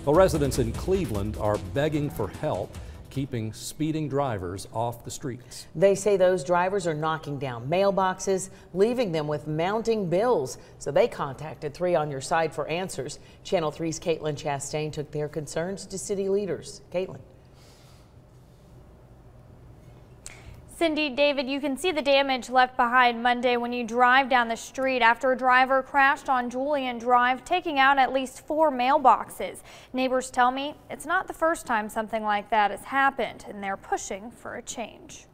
Well, residents in Cleveland are begging for help keeping speeding drivers off the streets. They say those drivers are knocking down mailboxes, leaving them with mounting bills. So they contacted 3 on Your Side for answers. Channel 3's Caitlin Chastain took their concerns to city leaders. Caitlin. Cindy, David, you can see the damage left behind Monday when you drive down the street after a driver crashed on Julian Drive, taking out at least 4 mailboxes. Neighbors tell me it's not the first time something like that has happened, and they're pushing for a change.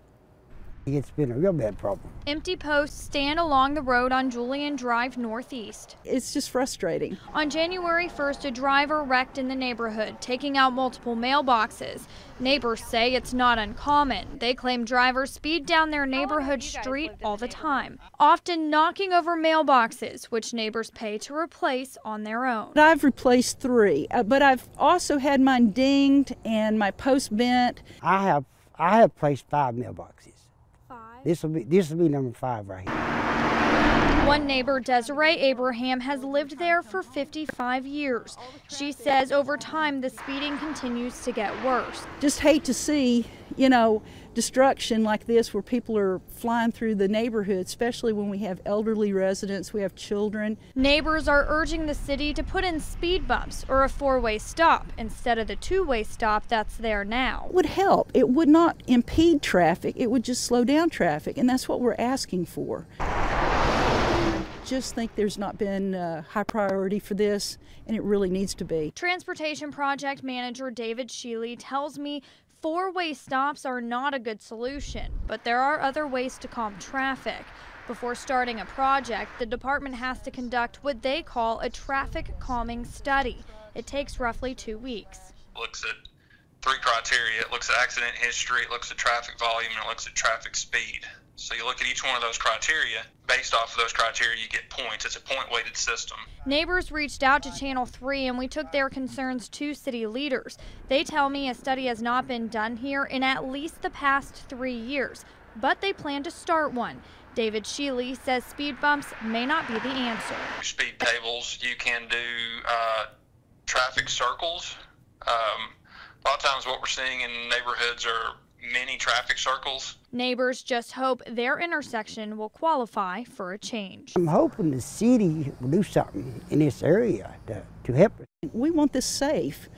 It's been a real bad problem. Empty posts stand along the road on Julian Drive Northeast. It's just frustrating. On January 1st, a driver wrecked in the neighborhood, taking out multiple mailboxes. Neighbors say it's not uncommon. They claim drivers speed down their neighborhood street all the time, often knocking over mailboxes, which neighbors pay to replace on their own. I've replaced 3, but I've also had mine dinged and my post bent. I have placed 5 mailboxes. 5? This will be number 5 right here. One neighbor, Desiree Abraham, has lived there for 55 years. She says over time the speeding continues to get worse. Just hate to see, destruction like this where people are flying through the neighborhood, especially when we have elderly residents, we have children. Neighbors are urging the city to put in speed bumps or a 4-way stop instead of the 2-way stop that's there now. It would help. It would not impede traffic. It would just slow down traffic, and that's what we're asking for. I just think there's not been high priority for this, and it really needs to be. Transportation Project Manager David Sheely tells me 4-way stops are not a good solution, but there are other ways to calm traffic. Before starting a project, the department has to conduct what they call a traffic calming study. It takes roughly 2 weeks. It looks at 3 criteria. It looks at accident history, it looks at traffic volume, and it looks at traffic speed. So you look at each one of those criteria. Based off of those criteria, you get points. It's a point-weighted system. Neighbors reached out to Channel 3 and we took their concerns to city leaders. They tell me a study has not been done here in at least the past 3 years, but they plan to start one. David Sheely says speed bumps may not be the answer. Speed tables, you can do traffic circles. A lot of times what we're seeing in neighborhoods are mini traffic circles. Neighbors just hope their intersection will qualify for a change. I'm hoping the city will do something in this area to help us. We want this safe.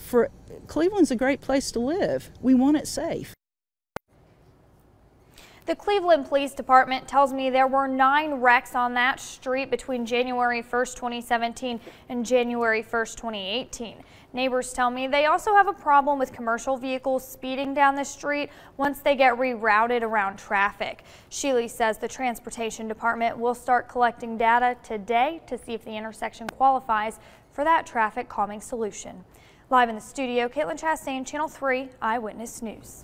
For Cleveland's a great place to live. We want it safe. The Cleveland Police Department tells me there were 9 wrecks on that street between January 1st, 2017 and January 1st, 2018. Neighbors tell me they also have a problem with commercial vehicles speeding down the street once they get rerouted around traffic. Sheely says the Transportation Department will start collecting data today to see if the intersection qualifies for that traffic calming solution. Live in the studio, Caitlin Chastain, Channel 3 Eyewitness News.